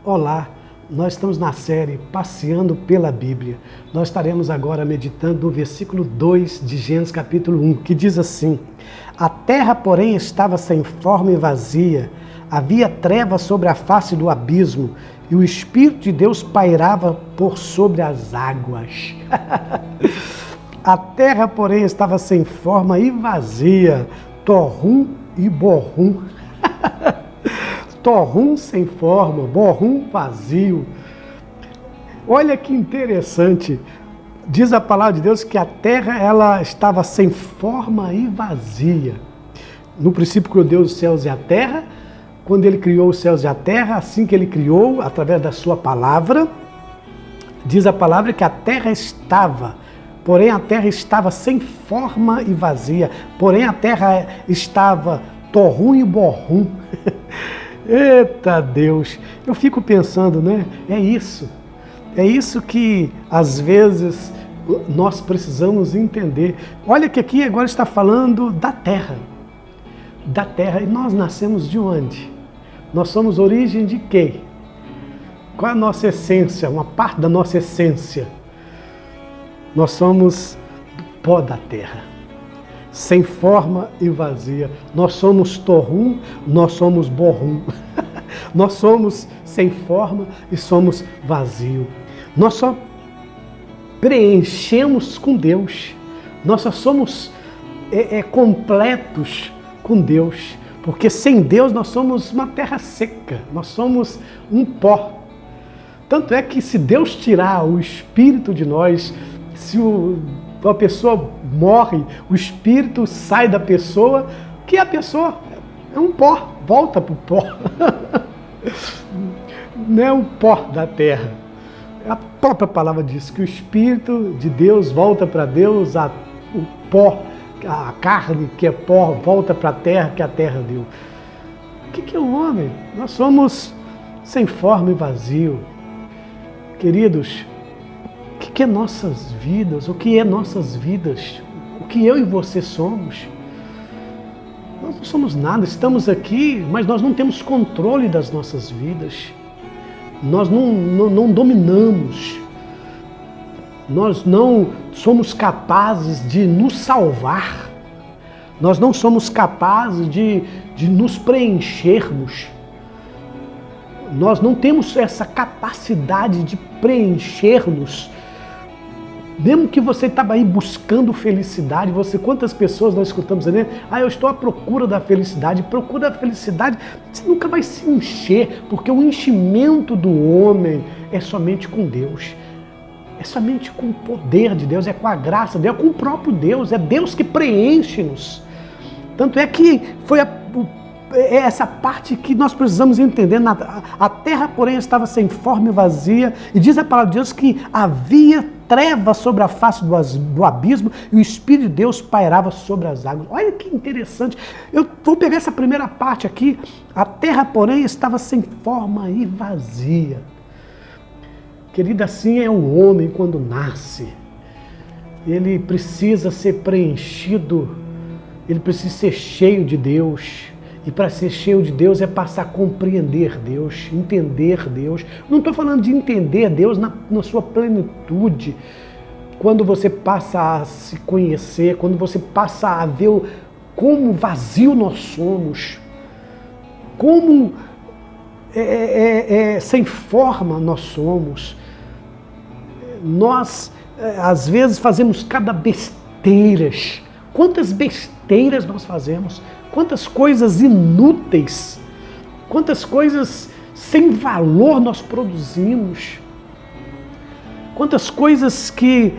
Olá, nós estamos na série Passeando pela Bíblia. Nós estaremos agora meditando no versículo 2 de Gênesis capítulo 1, que diz assim: A terra, porém, estava sem forma e vazia, havia trevas sobre a face do abismo, e o Espírito de Deus pairava por sobre as águas. A terra, porém, estava sem forma e vazia, torrum e borrum. Torrum sem forma, borrum vazio. Olha que interessante. Diz a palavra de Deus que a terra ela estava sem forma e vazia. No princípio criou Deus os céus e a terra. Quando Ele criou os céus e a terra, assim que Ele criou, através da sua palavra, diz a palavra que a terra estava, porém a terra estava sem forma e vazia. Porém a terra estava torrum e borrum. Eita Deus, eu fico pensando, né? É isso que às vezes nós precisamos entender. Olha que aqui agora está falando da terra, e nós nascemos de onde? Nós somos origem de quê? Qual é a nossa essência? Uma parte da nossa essência. Nós somos do pó da terra, sem forma e vazia. Nós somos torrum, nós somos borrum. Nós somos sem forma e somos vazio. Nós só preenchemos com Deus. Nós só somos completos com Deus. Porque sem Deus nós somos uma terra seca. Nós somos um pó. Tanto é que se Deus tirar o Espírito de nós, se a pessoa morre, o Espírito sai da pessoa, que a pessoa é um pó, volta para o pó. Não é um pó da terra. A própria palavra diz que o Espírito de Deus volta para Deus, o pó, a carne que é pó, volta para a terra que a terra deu. O que é o homem? Nós somos sem forma e vazio. Queridos, o que é nossas vidas? O que é nossas vidas? O que eu e você somos? Nós não somos nada, estamos aqui, mas nós não temos controle das nossas vidas. Nós não dominamos. Nós não somos capazes de nos salvar. Nós não somos capazes de nos preenchermos. Nós não temos essa capacidade de preencher-nos. Mesmo que você estava aí buscando felicidade, quantas pessoas nós escutamos dizendo, eu estou à procura da felicidade. Procura da felicidade, você nunca vai se encher, porque o enchimento do homem é somente com Deus. É somente com o poder de Deus, é com a graça de Deus, é com o próprio Deus, é Deus que preenche-nos. Tanto é que foi essa parte que nós precisamos entender. A terra, porém, estava sem forma e vazia, e diz a palavra de Deus que havia trevas sobre a face do abismo, e o Espírito de Deus pairava sobre as águas. Olha que interessante. Eu vou pegar essa primeira parte aqui. A terra, porém, estava sem forma e vazia. Querida, assim é o homem quando nasce. Ele precisa ser preenchido, ele precisa ser cheio de Deus. E para ser cheio de Deus é passar a compreender Deus, entender Deus. Não estou falando de entender Deus na sua plenitude. Quando você passa a se conhecer, quando você passa a ver como vazio nós somos, como sem forma nós somos. Nós, às vezes, fazemos cada besteiras. Quantas besteiras nós fazemos? Quantas coisas inúteis, quantas coisas sem valor nós produzimos, quantas coisas que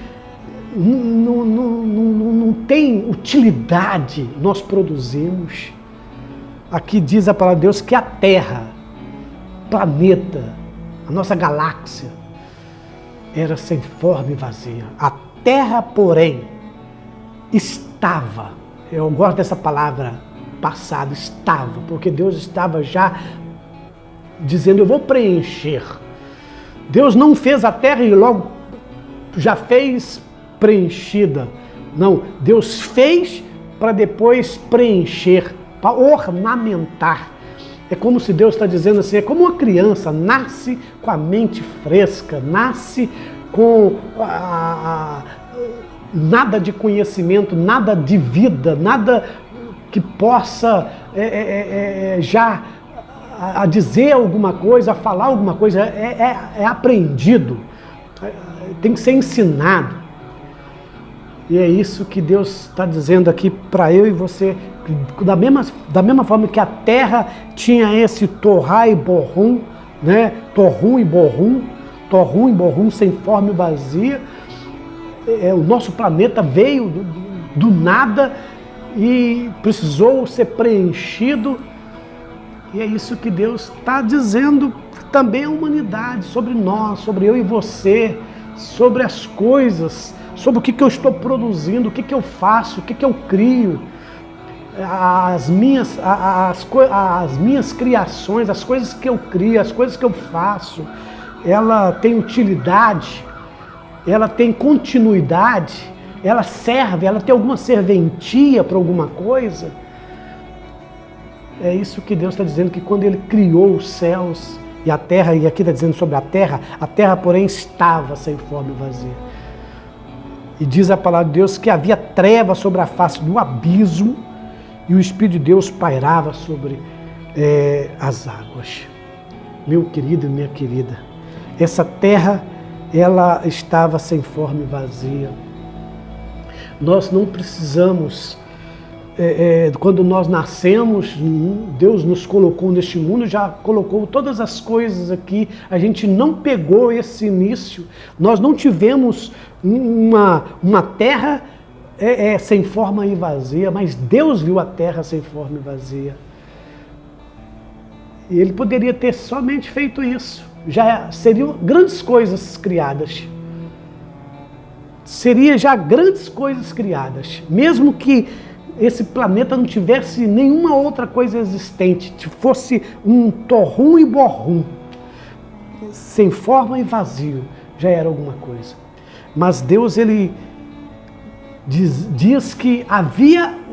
não têm utilidade nós produzimos. Aqui diz a palavra de Deus que a Terra, planeta, a nossa galáxia, era sem forma e vazia. A Terra, porém, estava, eu gosto dessa palavra, passado, estava, porque Deus estava já dizendo, eu vou preencher. Deus não fez a terra e logo já fez preenchida. Não, Deus fez para depois preencher, para ornamentar. É como se Deus está dizendo assim, é como uma criança nasce com a mente fresca, nasce com nada de conhecimento, nada de vida, nada que possa já a dizer alguma coisa, a falar alguma coisa, é aprendido, tem que ser ensinado. E é isso que Deus está dizendo aqui para eu e você, da mesma forma que a terra tinha esse Torá e Borrum, né? Torrum e Borrum, sem forma e vazia. O nosso planeta veio do nada e precisou ser preenchido. E é isso que Deus está dizendo também à humanidade, sobre nós, sobre eu e você, sobre as coisas, sobre o que eu estou produzindo, o que eu faço, o que eu crio, as minhas criações, as coisas que eu crio, as coisas que eu faço, ela tem utilidade, ela tem continuidade, ela serve, ela tem alguma serventia para alguma coisa. É isso que Deus está dizendo, que quando Ele criou os céus e a terra, e aqui está dizendo sobre a terra, porém estava sem forma e vazia. E diz a palavra de Deus que havia trevas sobre a face do abismo e o Espírito de Deus pairava sobre as águas. Meu querido e minha querida, essa terra, ela estava sem forma e vazia. Nós não precisamos, quando nós nascemos, Deus nos colocou neste mundo, já colocou todas as coisas aqui, a gente não pegou esse início, nós não tivemos uma terra sem forma e vazia, mas Deus viu a terra sem forma e vazia. E Ele poderia ter somente feito isso. Já seriam grandes coisas criadas. Seria já grandes coisas criadas. Mesmo que esse planeta não tivesse nenhuma outra coisa existente, fosse um Torrum e Borrum, sem forma e vazio, já era alguma coisa. Mas Deus, Ele diz que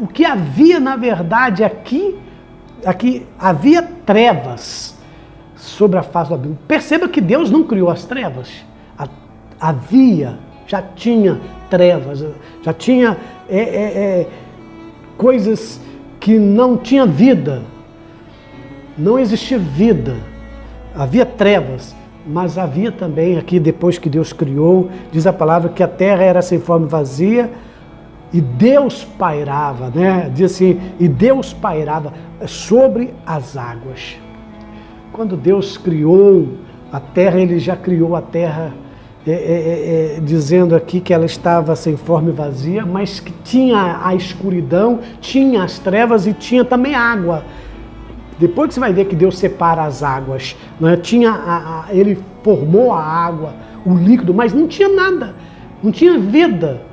o que havia na verdade aqui havia trevas sobre a face do abismo. Perceba que Deus não criou as trevas. Já tinha trevas, já tinha coisas que não tinha vida. Não existia vida. Havia trevas, mas havia também aqui, depois que Deus criou, diz a palavra que a terra era sem forma e vazia, e Deus pairava, né? Diz assim, e Deus pairava sobre as águas. Quando Deus criou a terra, Ele já criou a terra, dizendo aqui que ela estava sem forma e vazia, mas que tinha a escuridão, tinha as trevas e tinha também água. Depois que você vai ver que Deus separa as águas, né? Ele formou a água, o líquido, mas não tinha nada, não tinha vida.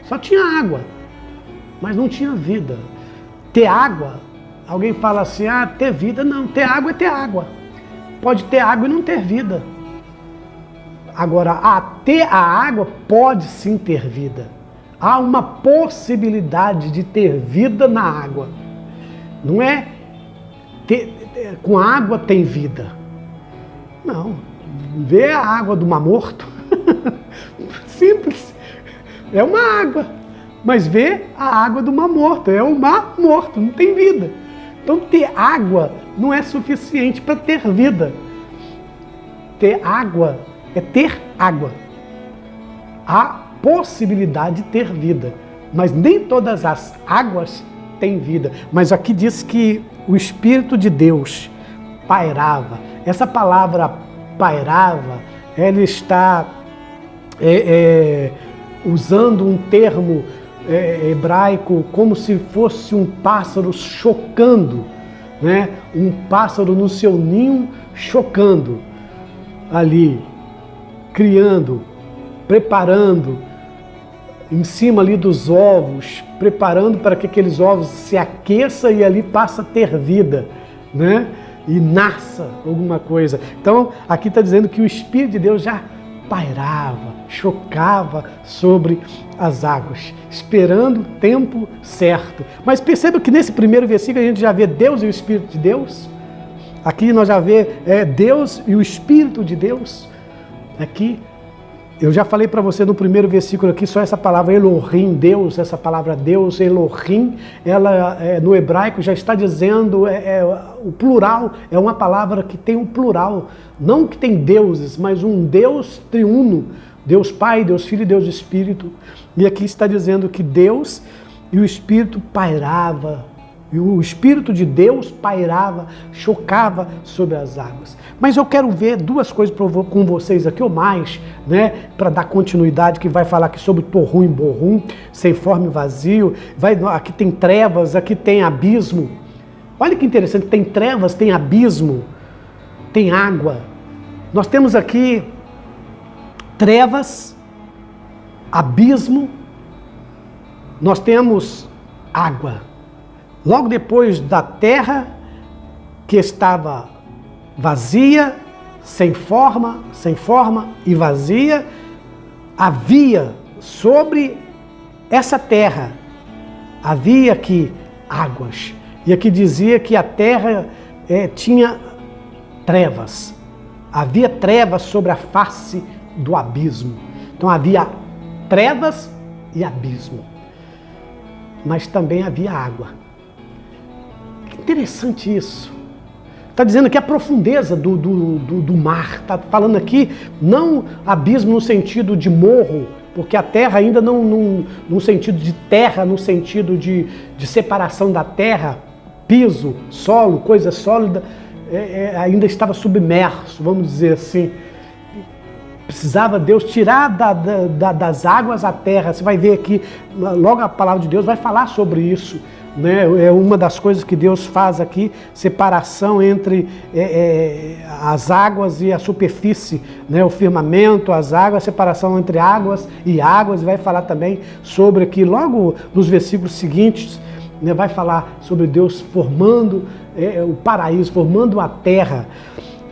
Só tinha água, mas não tinha vida. Ter água, alguém fala assim, ter vida. Não, ter água é ter água. Pode ter água e não ter vida. Agora, ter a água pode sim ter vida. Há uma possibilidade de ter vida na água. Não é com água tem vida. Não. Vê a água do Mar Morto. Simples. É uma água, mas vê a água do Mar Morto, é um mar morto, não tem vida. Então ter água não é suficiente para ter vida. Ter água é ter água. Há possibilidade de ter vida, mas nem todas as águas têm vida. Mas aqui diz que o Espírito de Deus pairava. Essa palavra pairava, ela está usando um termo hebraico como se fosse um pássaro chocando, né? Um pássaro no seu ninho chocando ali, criando, preparando em cima ali dos ovos, preparando para que aqueles ovos se aqueçam e ali passa a ter vida, né? E nasça alguma coisa. Então aqui está dizendo que o Espírito de Deus já pairava, chocava sobre as águas, esperando o tempo certo. Mas perceba que nesse primeiro versículo a gente já vê Deus e o Espírito de Deus. Aqui nós já vemos Deus e o Espírito de Deus. Aqui, eu já falei para você no primeiro versículo aqui, só essa palavra Elohim, Deus, essa palavra Deus, Elohim, ela no hebraico já está dizendo, o plural, é uma palavra que tem um plural, não que tem deuses, mas um Deus triuno, Deus Pai, Deus Filho e Deus Espírito. E aqui está dizendo que Deus e o Espírito pairava, e o Espírito de Deus pairava, chocava sobre as águas. Mas eu quero ver duas coisas com vocês aqui, ou mais, né, para dar continuidade, que vai falar aqui sobre Torrum e Borrum, sem forma e vazio. Aqui tem trevas, aqui tem abismo. Olha que interessante, tem trevas, tem abismo, tem água. Nós temos aqui trevas, abismo, nós temos água. Logo depois da terra que estava vazia, sem forma e vazia, havia sobre essa terra, havia aqui águas. E aqui dizia que a terra tinha trevas. Havia trevas sobre a face do abismo. Então havia trevas e abismo. Mas também havia água. Que interessante isso. Está dizendo que a profundeza do mar. Está falando aqui não abismo no sentido de morro, porque a terra ainda não no sentido de terra, no sentido de separação da terra, piso, solo, coisa sólida, ainda estava submerso, vamos dizer assim. Precisava Deus tirar das águas a terra. Você vai ver aqui, logo a palavra de Deus vai falar sobre isso, né? É uma das coisas que Deus faz aqui, separação entre as águas e a superfície, né? O firmamento, as águas, separação entre águas e águas. Vai falar também sobre aqui, logo nos versículos seguintes, né? Vai falar sobre Deus formando o paraíso, formando a terra.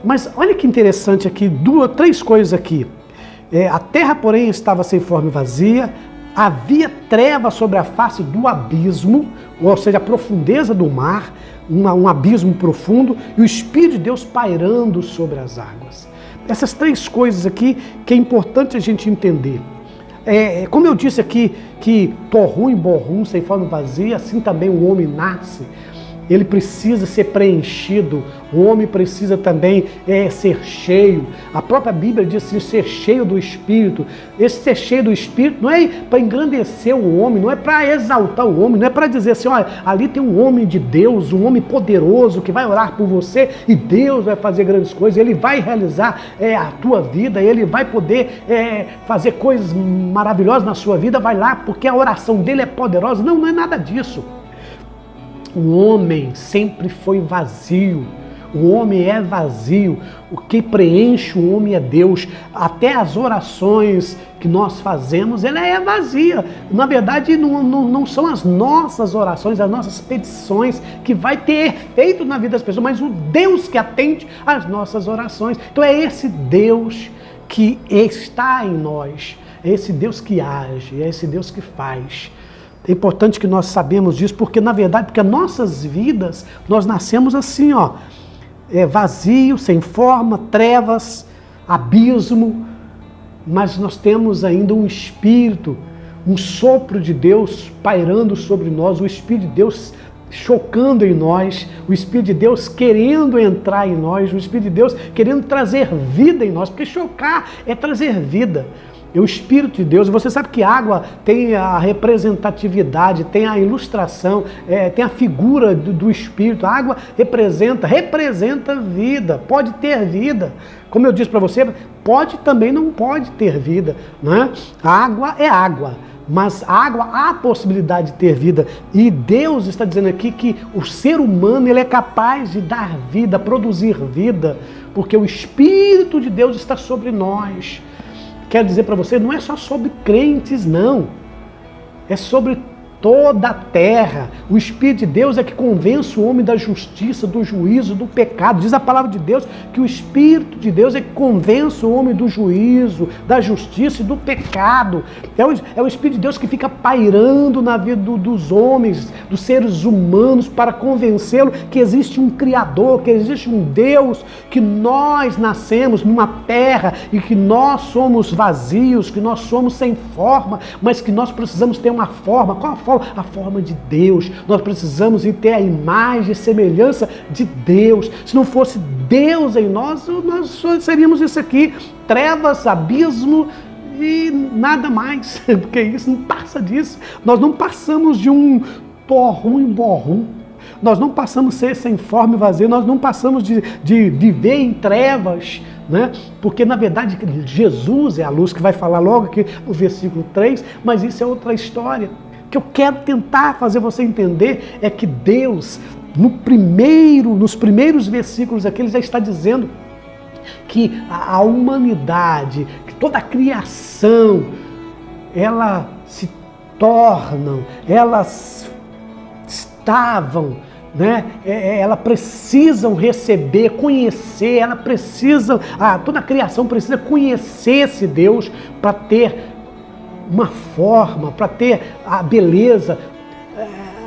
Mas olha que interessante aqui, três coisas aqui. A terra, porém, estava sem forma e vazia, havia trevas sobre a face do abismo, ou seja, a profundeza do mar, um abismo profundo, e o Espírito de Deus pairando sobre as águas. Essas três coisas aqui que é importante a gente entender. Como eu disse aqui, que Torrum e Borrum, sem forma e vazia, assim também o homem nasce. Ele precisa ser preenchido, o homem precisa também ser cheio. A própria Bíblia diz assim, ser cheio do Espírito. Esse ser cheio do Espírito não é para engrandecer o homem, não é para exaltar o homem, não é para dizer assim, olha, ali tem um homem de Deus, um homem poderoso que vai orar por você e Deus vai fazer grandes coisas, Ele vai realizar a tua vida, Ele vai poder fazer coisas maravilhosas na sua vida, vai lá, porque a oração dele é poderosa. Não, não é nada disso. O homem sempre foi vazio, o homem é vazio, o que preenche o homem é Deus. Até as orações que nós fazemos, ela é vazia. Na verdade, não são as nossas orações, as nossas petições que vai ter efeito na vida das pessoas, mas o Deus que atende às nossas orações. Então é esse Deus que está em nós, é esse Deus que age, é esse Deus que faz. É importante que nós sabemos disso, porque na verdade, porque as nossas vidas, nós nascemos assim, vazio, sem forma, trevas, abismo, mas nós temos ainda um Espírito, um sopro de Deus pairando sobre nós, o Espírito de Deus chocando em nós, o Espírito de Deus querendo entrar em nós, o Espírito de Deus querendo trazer vida em nós, porque chocar é trazer vida. É o Espírito de Deus. Você sabe que água tem a representatividade, tem a ilustração, tem a figura do Espírito. A água representa vida, pode ter vida. Como eu disse para você, pode também não pode ter vida, né? A água é água, mas a água há a possibilidade de ter vida. E Deus está dizendo aqui que o ser humano ele é capaz de dar vida, produzir vida, porque o Espírito de Deus está sobre nós. Quero dizer para você, não é só sobre crentes, não. É sobre toda a terra. O Espírito de Deus é que convence o homem da justiça, do juízo, do pecado. Diz a palavra de Deus que o Espírito de Deus é que convence o homem do juízo, da justiça e do pecado. É o Espírito de Deus que fica pairando na vida dos homens, dos seres humanos, para convencê-lo que existe um Criador, que existe um Deus, que nós nascemos numa terra e que nós somos vazios, que nós somos sem forma, mas que nós precisamos ter uma forma. Qual a forma? A forma de Deus. Nós precisamos ter a imagem e semelhança de Deus. Se não fosse Deus em nós só seríamos isso aqui, trevas, abismo e nada mais, porque isso não passa disso. Nós não passamos de um porrum em borrum. Nós não passamos a ser sem forma e vazio, nós não passamos de viver em trevas, né? Porque na verdade Jesus é a luz, que vai falar logo aqui no versículo 3, mas isso é outra história. O que eu quero tentar fazer você entender é que Deus, nos primeiros versículos aqui, ele já está dizendo que a humanidade, que toda a criação, elas se tornam, elas estavam, né? Elas precisam receber, conhecer, toda a criação precisa conhecer esse Deus para ter uma forma, para ter a beleza.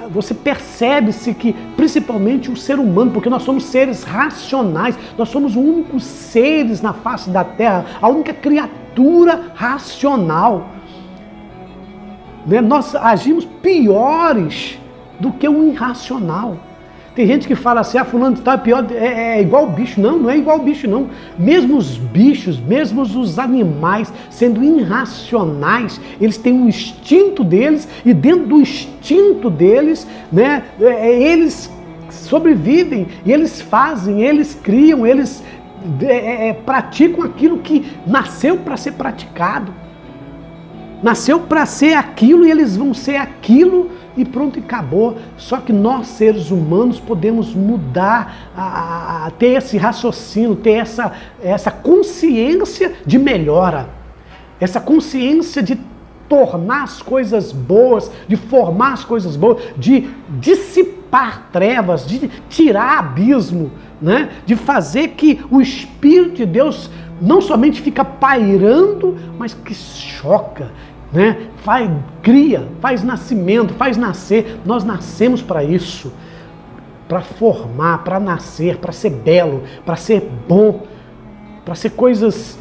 Você percebe-se que, principalmente o ser humano, porque nós somos seres racionais, nós somos os únicos seres na face da terra, a única criatura racional, né? Nós agimos piores do que o irracional. Tem gente que fala assim, fulano de tal é pior, é igual o bicho. Não, não é igual o bicho não. Mesmo os bichos, mesmo os animais, sendo irracionais, eles têm um instinto deles, e dentro do instinto deles, né, eles sobrevivem, e eles fazem, eles criam, eles praticam aquilo que nasceu para ser praticado. Nasceu para ser aquilo e eles vão ser aquilo e pronto, e acabou. Só que nós, seres humanos, podemos mudar, ter esse raciocínio, ter essa consciência de melhora, essa consciência de tornar as coisas boas, de formar as coisas boas, de dissipar trevas, de tirar abismo, né? De fazer que o Espírito de Deus não somente fica pairando, mas que choca, né? Cria, faz nascimento, faz nascer. Nós nascemos para isso, para formar, para nascer, para ser belo, para ser bom, para ser coisas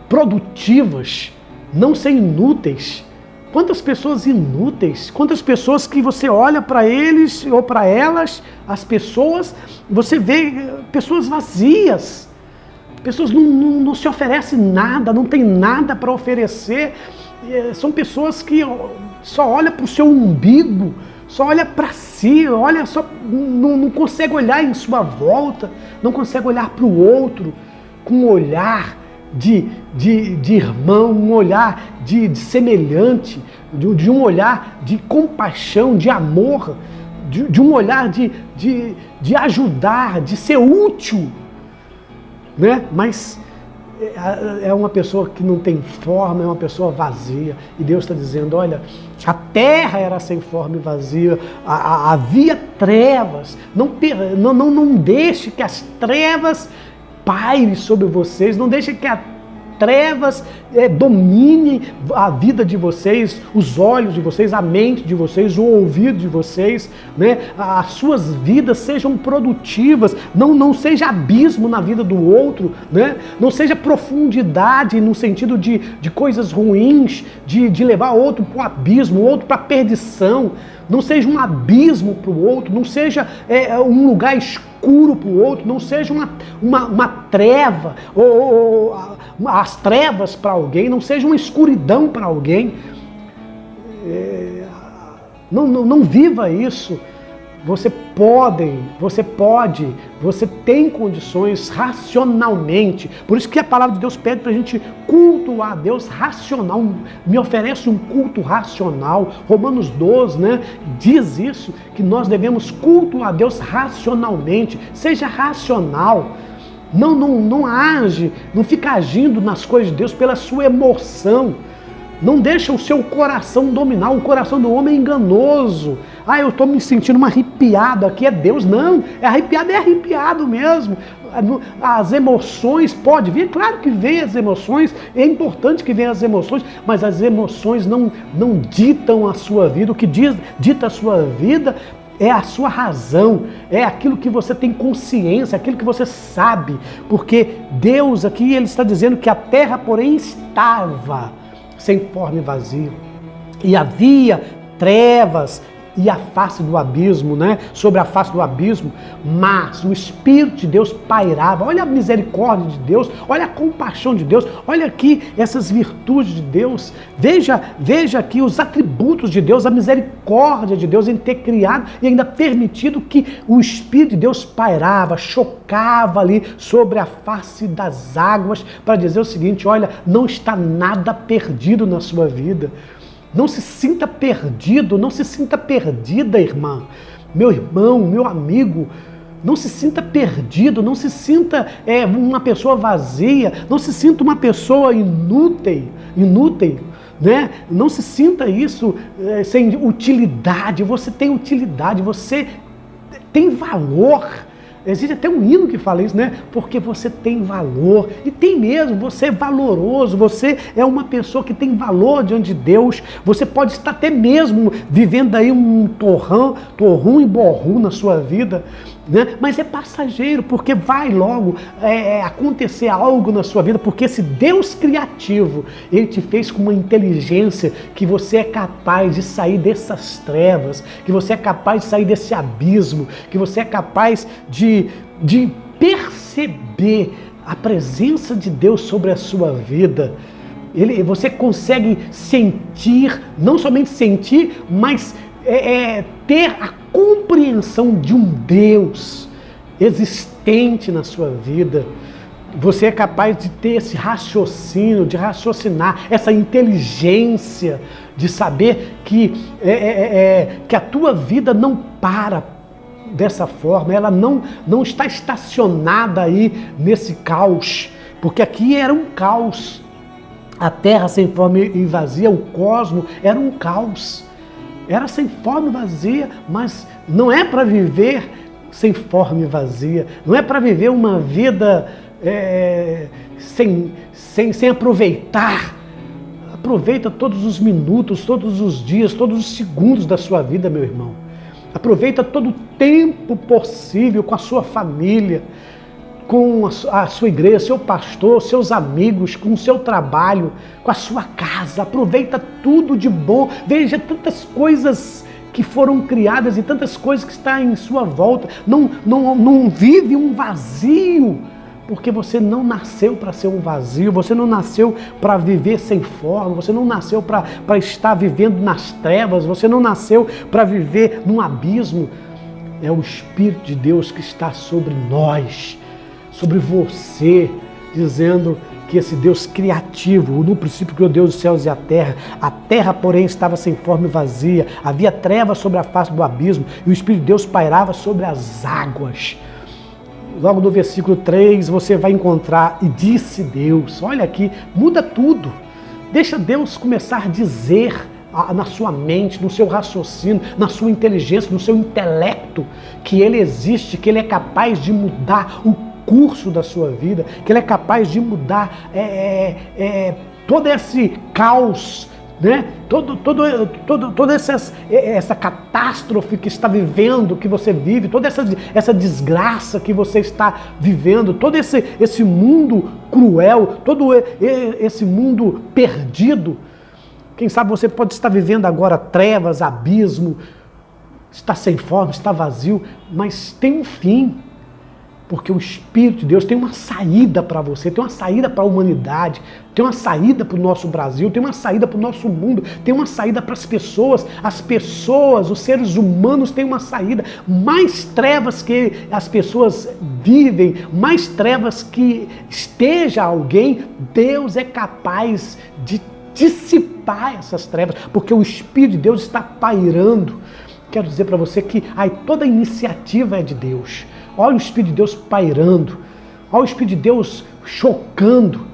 produtivas, não ser inúteis. Quantas pessoas inúteis, quantas pessoas que você olha para eles ou para elas, as pessoas, você vê pessoas vazias, pessoas não se oferecem nada, não tem nada para oferecer. São pessoas que só olham para o seu umbigo, só olha para si, não consegue olhar em sua volta, não consegue olhar para o outro com um olhar de irmão, um olhar de semelhante, de um olhar de compaixão, de amor, de um olhar de ajudar, de ser útil, né? Mas é uma pessoa que não tem forma, é uma pessoa vazia. E Deus está dizendo, olha, a terra era sem forma e vazia, havia trevas. Não deixe que as trevas pairem sobre vocês, não deixe que as trevas dominem a vida de vocês, os olhos de vocês, a mente de vocês, o ouvido de vocês, né? As suas vidas sejam produtivas, não seja abismo na vida do outro, né? Não seja profundidade no sentido de coisas ruins, de levar outro para o abismo, outro para a perdição. Não seja um abismo para o outro, não seja um lugar escuro para o outro, não seja uma treva, ou as trevas para alguém, não seja uma escuridão para alguém. Não viva isso. Você tem condições racionalmente. Por isso que a palavra de Deus pede para a gente cultuar a Deus racional. Me oferece um culto racional. Romanos 12, né, diz isso, que nós devemos cultuar a Deus racionalmente. Seja racional. Não age, não fica agindo nas coisas de Deus pela sua emoção. Não deixa o seu coração dominar. O coração do homem é enganoso. Ah, eu estou me sentindo uma arrepiado aqui. É Deus. Não, é arrepiado mesmo. As emoções, pode vir, claro que vem as emoções, é importante que venham as emoções, mas as emoções não ditam a sua vida. O que dita a sua vida é a sua razão, é aquilo que você tem consciência, aquilo que você sabe, porque Deus aqui, Ele está dizendo que a terra, porém, estava sem forma e vazia, e havia trevas e a face do abismo, né? Sobre a face do abismo, mas o Espírito de Deus pairava. Olha a misericórdia de Deus, olha a compaixão de Deus, olha aqui essas virtudes de Deus, veja aqui os atributos de Deus, a misericórdia de Deus em ter criado e ainda permitido que o Espírito de Deus pairava, chocava ali sobre a face das águas, para dizer o seguinte: olha, não está nada perdido na sua vida. Não se sinta perdido, não se sinta perdida, irmã. Meu irmão, meu amigo, não se sinta perdido, não se sinta uma pessoa vazia, não se sinta uma pessoa inútil, né? Não se sinta isso sem utilidade. Você tem utilidade, você tem valor. Existe até um hino que fala isso, né? Porque você tem valor. E tem mesmo, você é valoroso, você é uma pessoa que tem valor diante de Deus. Você pode estar até mesmo vivendo aí um torrum e borrum na sua vida, né? Mas é passageiro, porque vai logo acontecer algo na sua vida, porque esse Deus criativo, Ele te fez com uma inteligência que você é capaz de sair dessas trevas, que você é capaz de sair desse abismo, que você é capaz de perceber a presença de Deus sobre a sua vida. Você consegue sentir, não somente sentir, mas ter a compreensão de um Deus existente na sua vida. Você é capaz de ter esse raciocínio, de raciocinar, essa inteligência de saber que a tua vida não para dessa forma, ela não está estacionada aí nesse caos, porque aqui era um caos. A terra sem forma e vazia, o cosmos era um caos. Era sem forma e vazia, mas não é para viver sem forma e vazia. Não é para viver uma vida sem aproveitar. Aproveita todos os minutos, todos os dias, todos os segundos da sua vida, meu irmão. Aproveita todo o tempo possível com a sua família, com a sua igreja, seu pastor, seus amigos, com o seu trabalho, com a sua casa. Aproveita tudo de bom. Veja tantas coisas que foram criadas e tantas coisas que estão em sua volta. Não vive um vazio, porque você não nasceu para ser um vazio, você não nasceu para viver sem forma, você não nasceu para estar vivendo nas trevas, você não nasceu para viver num abismo. É o Espírito de Deus que está sobre nós, sobre você, dizendo que esse Deus criativo, no princípio criou Deus os céus e a terra, porém, estava sem forma e vazia, havia trevas sobre a face do abismo, e o Espírito de Deus pairava sobre as águas. Logo no versículo 3, você vai encontrar: e disse Deus. Olha aqui, muda tudo. Deixa Deus começar a dizer na sua mente, no seu raciocínio, na sua inteligência, no seu intelecto, que Ele existe, que Ele é capaz de mudar o curso da sua vida, que Ele é capaz de mudar todo esse caos, né? Toda essa catástrofe que está vivendo, que você vive, toda essa desgraça que você está vivendo, todo esse mundo cruel, todo esse mundo perdido. Quem sabe você pode estar vivendo agora trevas, abismo, está sem forma, está vazio, mas tem um fim. Porque o Espírito de Deus tem uma saída para você, tem uma saída para a humanidade, tem uma saída para o nosso Brasil, tem uma saída para o nosso mundo, tem uma saída para as pessoas, os seres humanos têm uma saída. Mais trevas que as pessoas vivem, mais trevas que esteja alguém, Deus é capaz de dissipar essas trevas, porque o Espírito de Deus está pairando. Quero dizer para você que toda a iniciativa é de Deus. Olha o Espírito de Deus pairando, olha o Espírito de Deus chocando,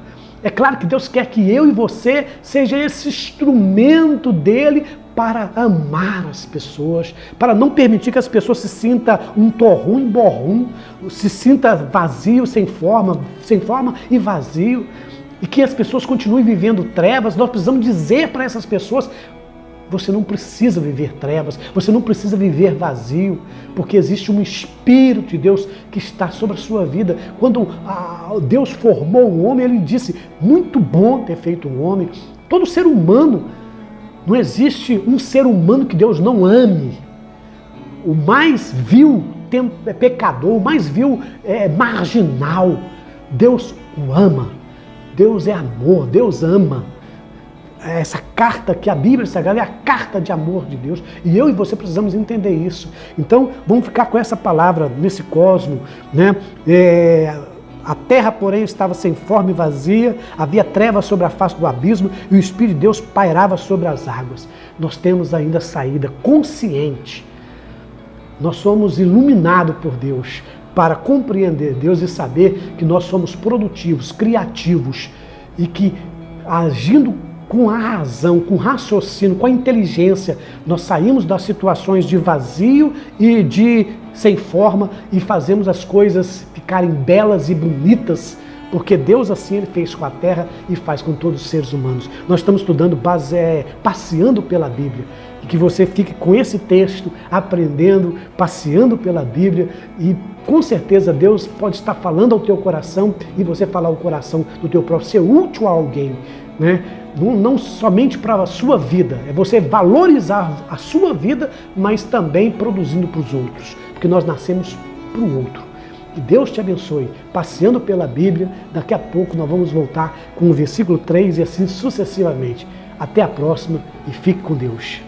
É claro que Deus quer que eu e você seja esse instrumento dele para amar as pessoas, para não permitir que as pessoas se sintam um torrum, borrum, se sinta vazio, sem forma e vazio, e que as pessoas continuem vivendo trevas. Nós precisamos dizer para essas pessoas: você não precisa viver trevas, você não precisa viver vazio, porque existe um Espírito de Deus que está sobre a sua vida. Quando Deus formou o homem, ele disse: muito bom ter feito um homem. Todo ser humano, não existe um ser humano que Deus não ame. O mais vil pecador, o mais vil marginal, Deus o ama. Deus é amor, Deus ama. Essa carta que a Bíblia Sagrada é a carta de amor de Deus. E eu e você precisamos entender isso. Então, vamos ficar com essa palavra nesse cosmo, né? A terra, porém, estava sem forma e vazia, havia trevas sobre a face do abismo e o Espírito de Deus pairava sobre as águas. Nós temos ainda saída consciente. Nós somos iluminados por Deus para compreender Deus e saber que nós somos produtivos, criativos e que, agindo com a razão, com o raciocínio, com a inteligência, nós saímos das situações de vazio e de sem forma e fazemos as coisas ficarem belas e bonitas, porque Deus assim ele fez com a terra e faz com todos os seres humanos. Nós estamos estudando, passeando pela Bíblia, e que você fique com esse texto, aprendendo, passeando pela Bíblia, e com certeza Deus pode estar falando ao teu coração e você falar ao coração do teu próprio, ser útil a alguém, né? Não somente para a sua vida, é você valorizar a sua vida, mas também produzindo para os outros, porque nós nascemos para o outro. Que Deus te abençoe, passeando pela Bíblia. Daqui a pouco nós vamos voltar com o versículo 3 e assim sucessivamente. Até a próxima e fique com Deus.